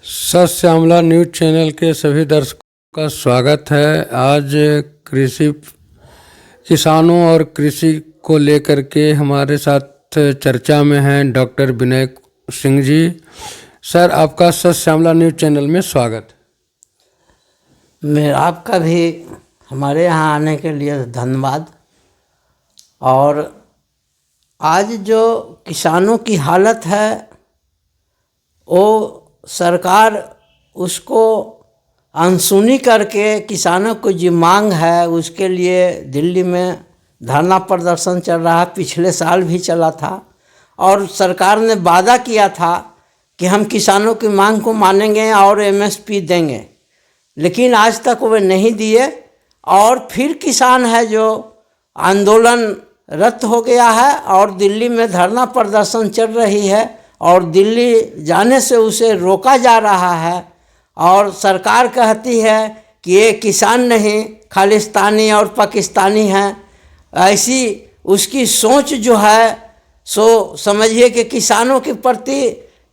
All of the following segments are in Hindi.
सत श्यामला न्यूज़ चैनल के सभी दर्शकों का स्वागत है। आज कृषि किसानों और कृषि को लेकर के हमारे साथ चर्चा में हैं डॉक्टर विनय सिंह जी। सर, आपका सत श्यामला न्यूज़ चैनल में स्वागत। मैं आपका भी हमारे यहाँ आने के लिए धन्यवाद। और आज जो किसानों की हालत है वो सरकार उसको अनसुनी करके किसानों को जो मांग है उसके लिए दिल्ली में धरना प्रदर्शन चल रहा है। पिछले साल भी चला था और सरकार ने वादा किया था कि हम किसानों की मांग को मानेंगे और एमएसपी देंगे, लेकिन आज तक वे नहीं दिए। और फिर किसान है जो आंदोलन रद्द हो गया है और दिल्ली में धरना प्रदर्शन चल रही है और दिल्ली जाने से उसे रोका जा रहा है। और सरकार कहती है कि ये किसान नहीं खालिस्तानी और पाकिस्तानी हैं। ऐसी उसकी सोच जो है सो समझिए कि किसानों के प्रति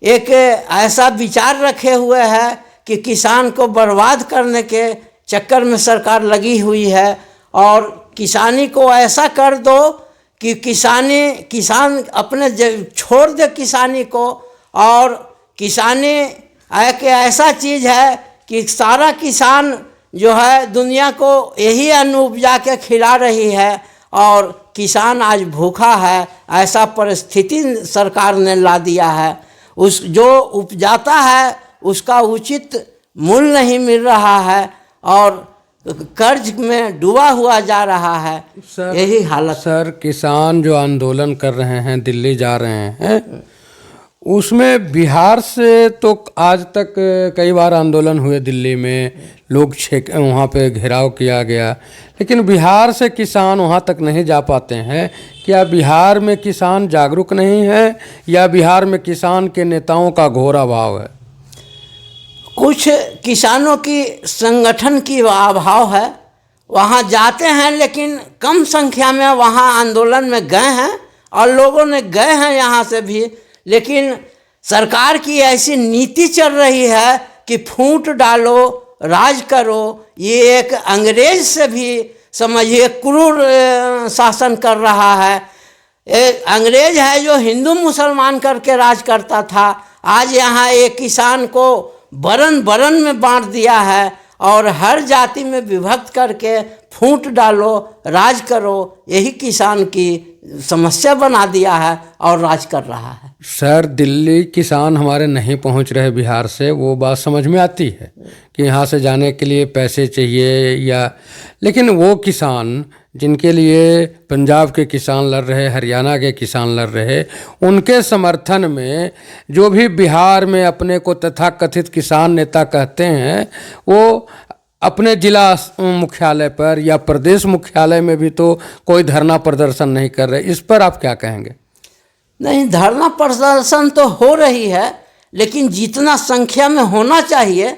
एक ऐसा विचार रखे हुए है कि किसान को बर्बाद करने के चक्कर में सरकार लगी हुई है। और किसानी को ऐसा कर दो कि किसान अपने छोड़ दे किसानी को। और किसानी एक ऐसा चीज़ है कि सारा किसान जो है दुनिया को यही अन्न उपजा के खिला रही है और किसान आज भूखा है। ऐसा परिस्थिति सरकार ने ला दिया है। उस जो उपजाता है उसका उचित मूल्य नहीं मिल रहा है और कर्ज में डूबा हुआ जा रहा है। सर, यही हालत। सर, किसान जो आंदोलन कर रहे हैं, दिल्ली जा रहे हैं, उसमें बिहार से तो आज तक कई बार आंदोलन हुए दिल्ली में, लोग वहाँ पे घेराव किया गया, लेकिन बिहार से किसान वहाँ तक नहीं जा पाते हैं। क्या बिहार में किसान जागरूक नहीं है या बिहार में किसान के नेताओं का घोर अभाव है? कुछ किसानों की संगठन की अभाव है। वहाँ जाते हैं लेकिन कम संख्या में वहाँ आंदोलन में गए हैं और लोगों ने गए हैं यहाँ से भी। लेकिन सरकार की ऐसी नीति चल रही है कि फूट डालो राज करो। ये एक अंग्रेज से भी समझिए क्रूर शासन कर रहा है। एक अंग्रेज है जो हिंदू मुसलमान करके राज करता था, आज यहाँ एक किसान को बरन में बांट दिया है और हर जाति में विभक्त करके फूट डालो राज करो, यही किसान की समस्या बना दिया है और राज कर रहा है। सर, दिल्ली किसान हमारे नहीं पहुंच रहे बिहार से, वो बात समझ में आती है कि यहाँ से जाने के लिए पैसे चाहिए लेकिन वो किसान जिनके लिए पंजाब के किसान लड़ रहे, हरियाणा के किसान लड़ रहे, उनके समर्थन में जो भी बिहार में अपने को तथाकथित किसान नेता कहते हैं, वो अपने जिला मुख्यालय पर या प्रदेश मुख्यालय में भी तो कोई धरना प्रदर्शन नहीं कर रहे। इस पर आप क्या कहेंगे? नहीं, धरना प्रदर्शन तो हो रही है लेकिन जितना संख्या में होना चाहिए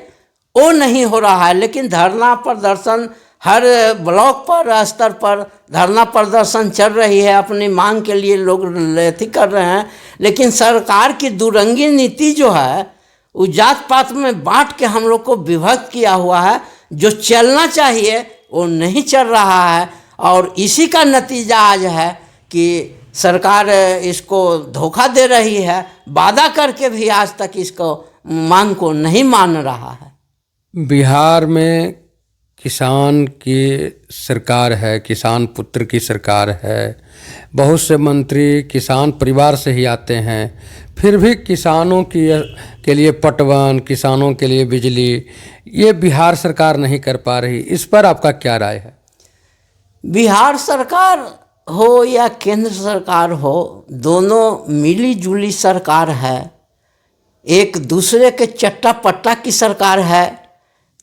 वो नहीं हो रहा है। लेकिन धरना प्रदर्शन हर ब्लॉक पर स्तर पर धरना प्रदर्शन चल रही है, अपनी मांग के लिए लोग अथी कर रहे हैं। लेकिन सरकार की दुरंगी नीति जो है वो जात पात में बांट के हम लोग को विभक्त किया हुआ है। जो चलना चाहिए वो नहीं चल रहा है और इसी का नतीजा आज है कि सरकार इसको धोखा दे रही है, वादा करके भी आज तक इसको मांग को नहीं मान रहा है। बिहार में किसान की सरकार है, किसान पुत्र की सरकार है, बहुत से मंत्री किसान परिवार से ही आते हैं, फिर भी किसानों के लिए पटवन, किसानों के लिए बिजली, ये बिहार सरकार नहीं कर पा रही। इस पर आपका क्या राय है? बिहार सरकार हो या केंद्र सरकार हो, दोनों मिली जुली सरकार है, एक दूसरे के चट्टा पट्टा की सरकार है।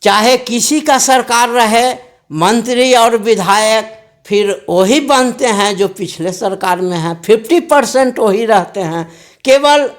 चाहे किसी का सरकार रहे, मंत्री और विधायक फिर वही बनते हैं जो पिछले सरकार में हैं, 50% वही रहते हैं। केवल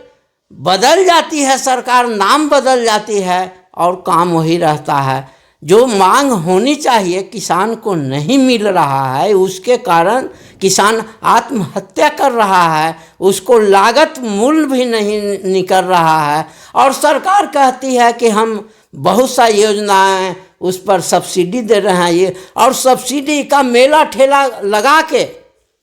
बदल जाती है सरकार, नाम बदल जाती है और काम वही रहता है। जो मांग होनी चाहिए किसान को नहीं मिल रहा है, उसके कारण किसान आत्महत्या कर रहा है, उसको लागत मूल्य भी नहीं निकल रहा है। और सरकार कहती है कि हम बहुत सा योजनाएं उस पर सब्सिडी दे रहे हैं ये, और सब्सिडी का मेला ठेला लगा के,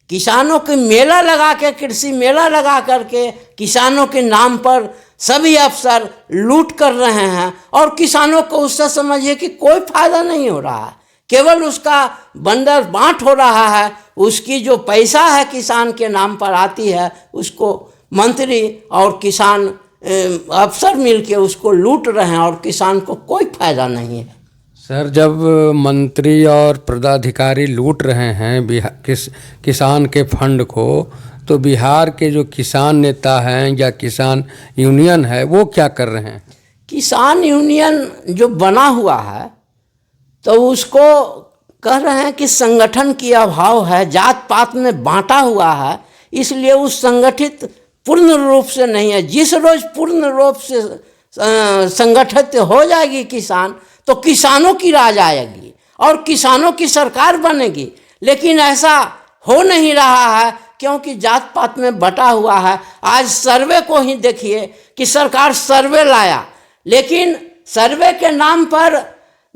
किसानों के मेला लगा के, कृषि मेला लगा करके किसानों के नाम पर सभी अफसर लूट कर रहे हैं। और किसानों को उससे समझिए कि कोई फायदा नहीं हो रहा है, केवल उसका बंडल बांट हो रहा है। उसकी जो पैसा है किसान के नाम पर आती है, उसको मंत्री और किसान अफसर मिलके उसको लूट रहे हैं, और किसान को कोई फायदा नहीं है। सर, जब मंत्री और पदाधिकारी लूट रहे हैं किसान के फंड को, तो बिहार के जो किसान नेता हैं या किसान यूनियन है वो क्या कर रहे हैं? किसान यूनियन जो बना हुआ है तो उसको कह रहे हैं कि संगठन की अभाव है, जात पात में बांटा हुआ है, इसलिए उस संगठित पूर्ण रूप से नहीं है। जिस रोज पूर्ण रूप से संगठित हो जाएगी किसान, तो किसानों की राज आएगी और किसानों की सरकार बनेगी। लेकिन ऐसा हो नहीं रहा है, क्योंकि जात पात में बटा हुआ है। आज सर्वे को ही देखिए कि सरकार सर्वे लाया, लेकिन सर्वे के नाम पर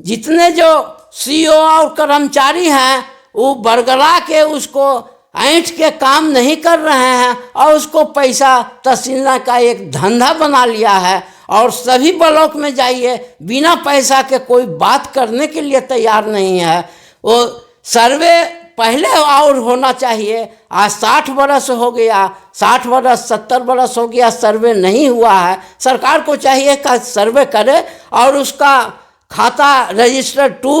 जितने जो सीईओ और कर्मचारी हैं वो बरगला के उसको ऐंठ के काम नहीं कर रहे हैं, और उसको पैसा तसीलने का एक धंधा बना लिया है। और सभी ब्लॉक में जाइए, बिना पैसा के कोई बात करने के लिए तैयार नहीं है। वो सर्वे पहले और होना चाहिए। आज 60 बरस हो गया, 60 बरस 70 बरस हो गया, सर्वे नहीं हुआ है। सरकार को चाहिए कि सर्वे करे और उसका खाता रजिस्टर 2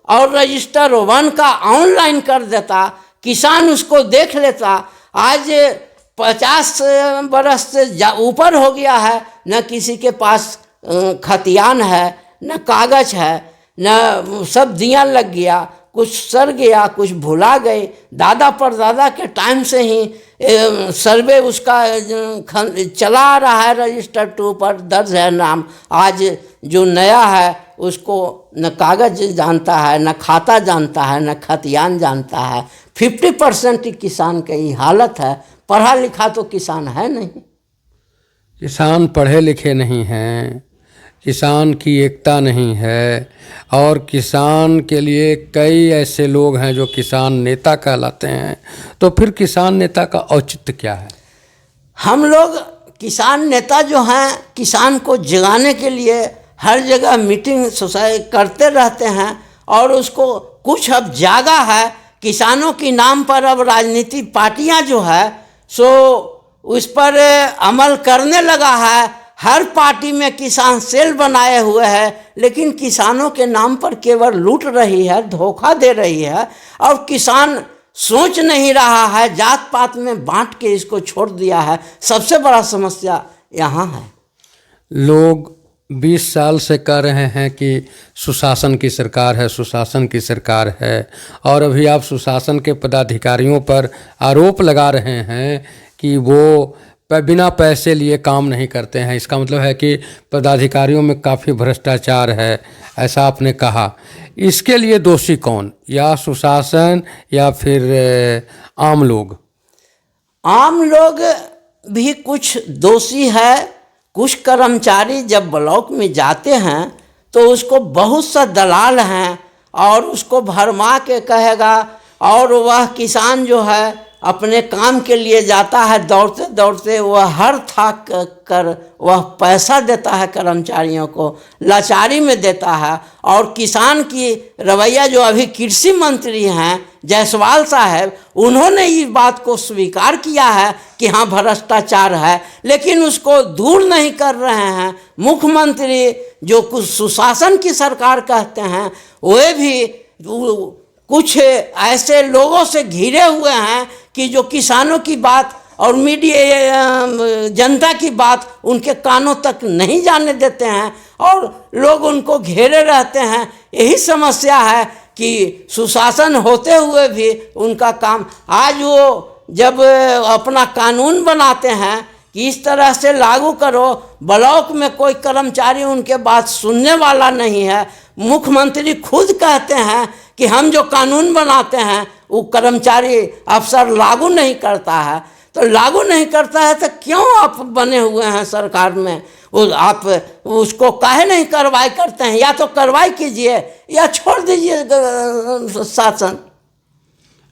और रजिस्टर 1 का ऑनलाइन कर देता, किसान उसको देख लेता। आज 50 बरस से ऊपर हो गया है, न किसी के पास खतियान है, न कागज है, न सब दिया लग गया, कुछ सर गया, कुछ भुला गए। दादा परदादा के टाइम से ही सर्वे उसका चला आ रहा है, रजिस्टर 2 पर दर्ज है नाम। आज जो नया है उसको न कागज जानता है, न खाता जानता है, न खतियान जानता है। 50% किसान की हालत है। पढ़ा लिखा तो किसान है नहीं। किसान पढ़े लिखे नहीं हैं, किसान की एकता नहीं है, और किसान के लिए कई ऐसे लोग हैं जो किसान नेता कहलाते हैं। तो फिर किसान नेता का औचित्य क्या है? हम लोग किसान नेता जो हैं, किसान को जगाने के लिए हर जगह मीटिंग सोसाइटी करते रहते हैं, और उसको कुछ अब जागा है। किसानों के नाम पर अब राजनीतिक पार्टियां जो है सो उस पर अमल करने लगा है। हर पार्टी में किसान सेल बनाए हुए हैं, लेकिन किसानों के नाम पर केवल लूट रही है, धोखा दे रही है, और किसान सोच नहीं रहा है, जात पात में बांट के इसको छोड़ दिया है। सबसे बड़ा समस्या यहाँ है। लोग 20 साल से कह रहे हैं कि सुशासन की सरकार है, सुशासन की सरकार है, और अभी आप सुशासन के पदाधिकारियों पर आरोप लगा रहे हैं कि वो बिना पैसे लिए काम नहीं करते हैं। इसका मतलब है कि पदाधिकारियों में काफ़ी भ्रष्टाचार है, ऐसा आपने कहा। इसके लिए दोषी कौन? या सुशासन या फिर आम लोग? आम लोग भी कुछ दोषी है। कुछ कर्मचारी जब ब्लॉक में जाते हैं तो उसको बहुत सा दलाल हैं, और उसको भरमा के कहेगा, और वह किसान जो है अपने काम के लिए जाता है, दौड़ते दौड़ते वह हर थाक कर वह पैसा देता है कर्मचारियों को, लाचारी में देता है। और किसान की रवैया जो अभी कृषि मंत्री हैं जायसवाल साहब, उन्होंने इस बात को स्वीकार किया है कि हाँ भ्रष्टाचार है, लेकिन उसको दूर नहीं कर रहे हैं। मुख्यमंत्री जो कुछ सुशासन की सरकार कहते हैं, वे भी कुछ ऐसे लोगों से घिरे हुए हैं कि जो किसानों की बात और मीडिया जनता की बात उनके कानों तक नहीं जाने देते हैं, और लोग उनको घेरे रहते हैं। यही समस्या है कि सुशासन होते हुए भी उनका काम, आज वो जब अपना कानून बनाते हैं कि इस तरह से लागू करो, ब्लॉक में कोई कर्मचारी उनके बात सुनने वाला नहीं है। मुख्यमंत्री खुद कहते हैं कि हम जो कानून बनाते हैं वो कर्मचारी अफसर लागू नहीं करता है। तो लागू नहीं करता है तो क्यों आप बने हुए हैं सरकार में? वो आप उसको काहे नहीं कार्रवाई करते हैं? या तो कार्रवाई कीजिए या छोड़ दीजिए शासन।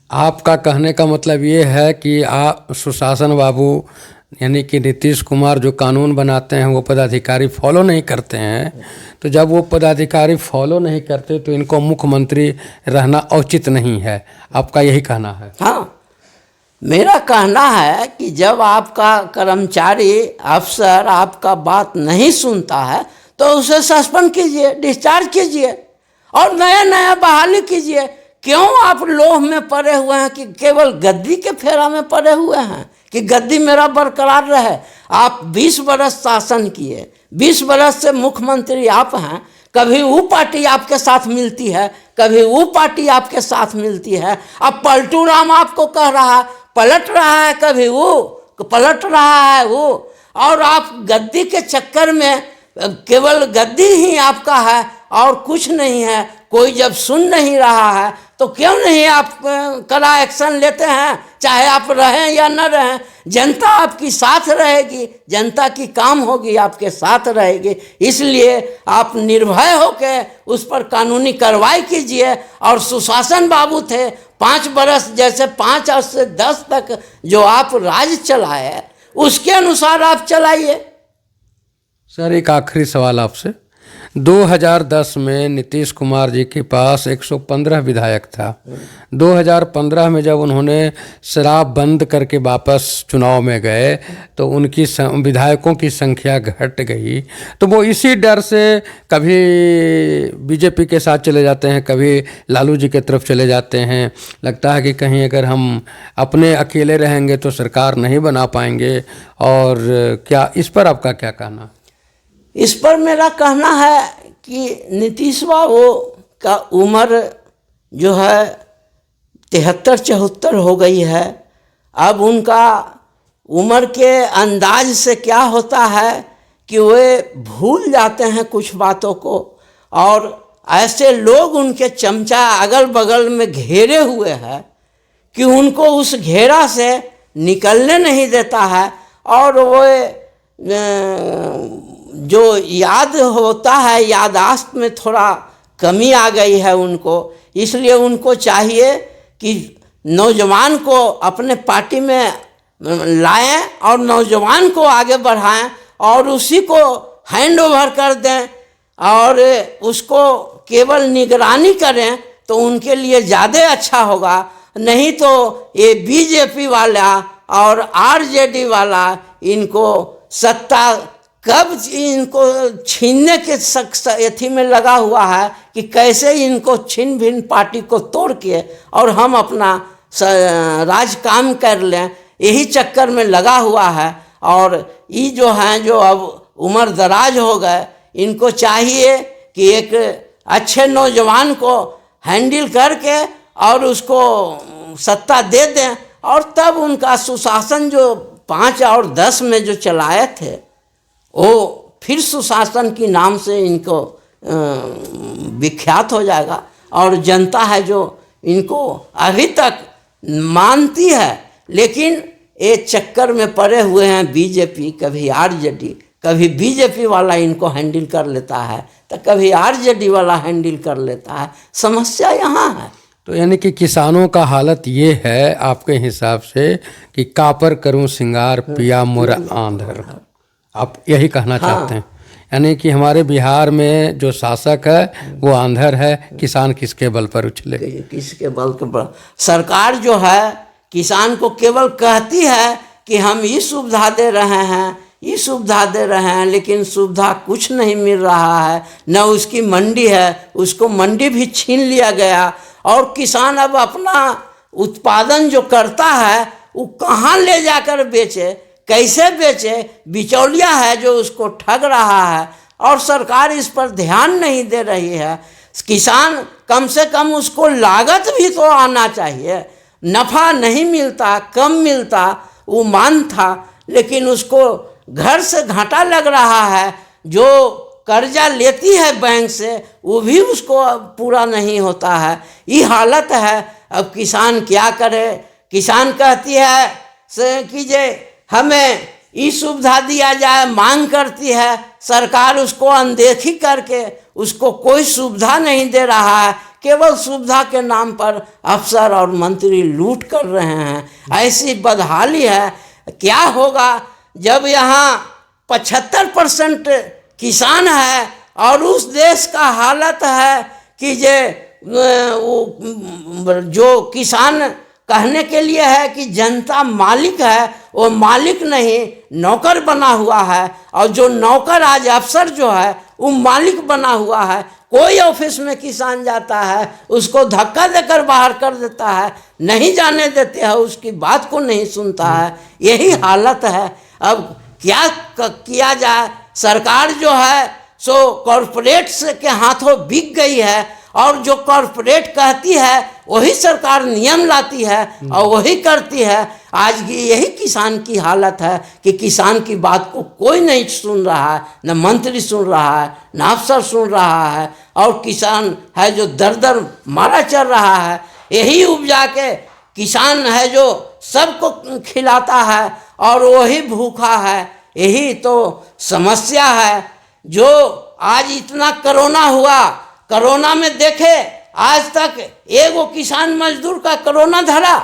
आपका कहने का मतलब ये है कि आप सुशासन बाबू यानी कि नीतीश कुमार जो कानून बनाते हैं वो पदाधिकारी फॉलो नहीं करते हैं, तो जब वो पदाधिकारी फॉलो नहीं करते तो इनको मुख्यमंत्री रहना उचित नहीं है, आपका यही कहना है? हाँ, मेरा कहना है कि जब आपका कर्मचारी अफसर आपका बात नहीं सुनता है तो उसे सस्पेंड कीजिए, डिस्चार्ज कीजिए और नया नया बहाली कीजिए। क्यों आप लोभ में पड़े हुए हैं कि केवल गद्दी के फेरा में पड़े हुए हैं कि गद्दी मेरा बरकरार रहे? आप 20 बरस शासन किए, 20 बरस से मुख्यमंत्री आप हैं। कभी वो पार्टी आपके साथ मिलती है, कभी वो पार्टी आपके साथ मिलती है। अब पलटू राम आपको कह रहा है, पलट रहा है, कभी वो पलट रहा है वो, और आप गद्दी के चक्कर में केवल गद्दी ही आपका है और कुछ नहीं है। कोई जब सुन नहीं रहा है तो क्यों नहीं आप कड़ा एक्शन लेते हैं? चाहे आप रहें या न रहें, जनता आपकी साथ रहेगी, जनता की काम होगी आपके साथ रहेगी। इसलिए आप निर्भय होकर उस पर कानूनी कार्रवाई कीजिए। और सुशासन बाबू थे 5 बरस, जैसे 5 और से 10 तक जो आप राज चलाए उसके अनुसार आप चलाइए। सर, एक आखिरी सवाल आपसे। 2010 में नीतीश कुमार जी के पास 115 विधायक था। 2015 में जब उन्होंने शराब बंद करके वापस चुनाव में गए तो उनकी विधायकों की संख्या घट गई। तो वो इसी डर से कभी बीजेपी के साथ चले जाते हैं, कभी लालू जी के तरफ चले जाते हैं। लगता है कि कहीं अगर हम अपने अकेले रहेंगे तो सरकार नहीं बना पाएंगे। और क्या इस पर आपका क्या कहना? इस पर मेरा कहना है कि नीतीश बाबू का उम्र जो है 73-74 हो गई है। अब उनका उम्र के अंदाज से क्या होता है कि वे भूल जाते हैं कुछ बातों को, और ऐसे लोग उनके चमचा अगल बगल में घेरे हुए हैं कि उनको उस घेरा से निकलने नहीं देता है। और वो जो याद होता है, याददाश्त में थोड़ा कमी आ गई है उनको। इसलिए उनको चाहिए कि नौजवान को अपने पार्टी में लाएं और नौजवान को आगे बढ़ाएं और उसी को हैंड ओवर कर दें और उसको केवल निगरानी करें तो उनके लिए ज़्यादा अच्छा होगा। नहीं तो ये बीजेपी वाला और आरजेडी वाला इनको सत्ता कब इनको छीनने के अथी में लगा हुआ है कि कैसे इनको छिन भिन पार्टी को तोड़ के और हम अपना राज काम कर लें, यही चक्कर में लगा हुआ है। और ये जो हैं जो अब उम्र दराज हो गए, इनको चाहिए कि एक अच्छे नौजवान को हैंडल करके और उसको सत्ता दे दें और तब उनका सुशासन जो 5 और 10 में जो चलाए थे वो फिर सुशासन के नाम से इनको विख्यात हो जाएगा। और जनता है जो इनको अभी तक मानती है, लेकिन ये चक्कर में पड़े हुए हैं बीजेपी, कभी आरजेडी, कभी बीजेपी वाला इनको हैंडल कर लेता है तो कभी आरजेडी वाला हैंडल कर लेता है। समस्या यहाँ है। तो यानी कि किसानों का हालत ये है आपके हिसाब से कि कापर करूं सिंगार पिया मोर आंधर, आप यही कहना चाहते हैं? यानी कि हमारे बिहार में जो शासक है वो आंधर है, किसान किसके बल पर उछले? किसके बल पर? सरकार जो है किसान को केवल कहती है कि हम ये सुविधा दे रहे हैं, ये सुविधा दे रहे हैं, लेकिन सुविधा कुछ नहीं मिल रहा है। न उसकी मंडी है, उसको मंडी भी छीन लिया गया। और किसान अब अपना उत्पादन जो करता है वो कहाँ ले जाकर बेचे, कैसे बेचे? बिचौलिया है जो उसको ठग रहा है और सरकार इस पर ध्यान नहीं दे रही है। किसान कम से कम उसको लागत भी तो आना चाहिए। नफ़ा नहीं मिलता, कम मिलता, वो मान था, लेकिन उसको घर से घाटा लग रहा है। जो कर्जा लेती है बैंक से वो भी उसको पूरा नहीं होता है। ये हालत है। अब किसान क्या करे? किसान कहती है से कि जे हमें ये सुविधा दिया जाए, मांग करती है, सरकार उसको अनदेखी करके उसको कोई सुविधा नहीं दे रहा है। केवल सुविधा के नाम पर अफसर और मंत्री लूट कर रहे हैं। ऐसी बदहाली है। क्या होगा जब यहाँ 75% किसान है और उस देश का हालत है कि जो किसान कहने के लिए है कि जनता मालिक है, वो मालिक नहीं नौकर बना हुआ है। और जो नौकर आज अफसर जो है वो मालिक बना हुआ है। कोई ऑफिस में किसान जाता है उसको धक्का देकर बाहर कर देता है, नहीं जाने देते हैं, उसकी बात को नहीं सुनता है। यही हालत है। अब क्या किया जाए? सरकार जो है सो कॉरपोरेट के हाथों बिक गई है और जो कॉरपोरेट कहती है वही सरकार नियम लाती है और वही करती है। आज की यही किसान की हालत है कि किसान की बात को कोई नहीं सुन रहा है, न मंत्री सुन रहा है, न अफसर सुन रहा है। और किसान है जो दर दर मारा चल रहा है। यही उपजा के किसान है जो सबको खिलाता है और वही भूखा है। यही तो समस्या है। जो आज इतना कोरोना हुआ, कोरोना में देखे आज तक एगो किसान मजदूर का कोरोना धरा,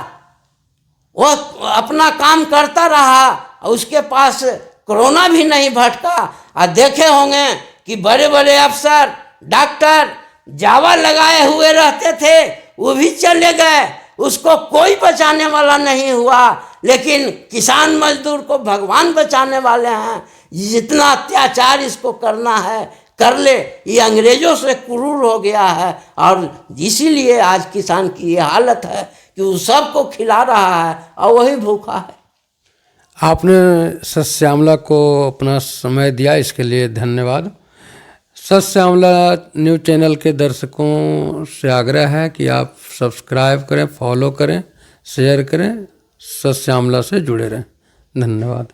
वो अपना काम करता रहा, उसके पास कोरोना भी नहीं भटका। और देखे होंगे कि बड़े बड़े अफसर डॉक्टर जावा लगाए हुए रहते थे, वो भी चले गए, उसको कोई बचाने वाला नहीं हुआ। लेकिन किसान मजदूर को भगवान बचाने वाले हैं। जितना अत्याचार इसको करना है कर ले, ये अंग्रेजों से क्रूर हो गया है। और इसीलिए आज किसान की ये हालत है कि वो सबको खिला रहा है और वही भूखा है। आपने सस्यामला को अपना समय दिया, इसके लिए धन्यवाद। सस्यामला न्यूज़ चैनल के दर्शकों से आग्रह है कि आप सब्सक्राइब करें, फॉलो करें, शेयर करें, सस्यामला से जुड़े रहें। धन्यवाद।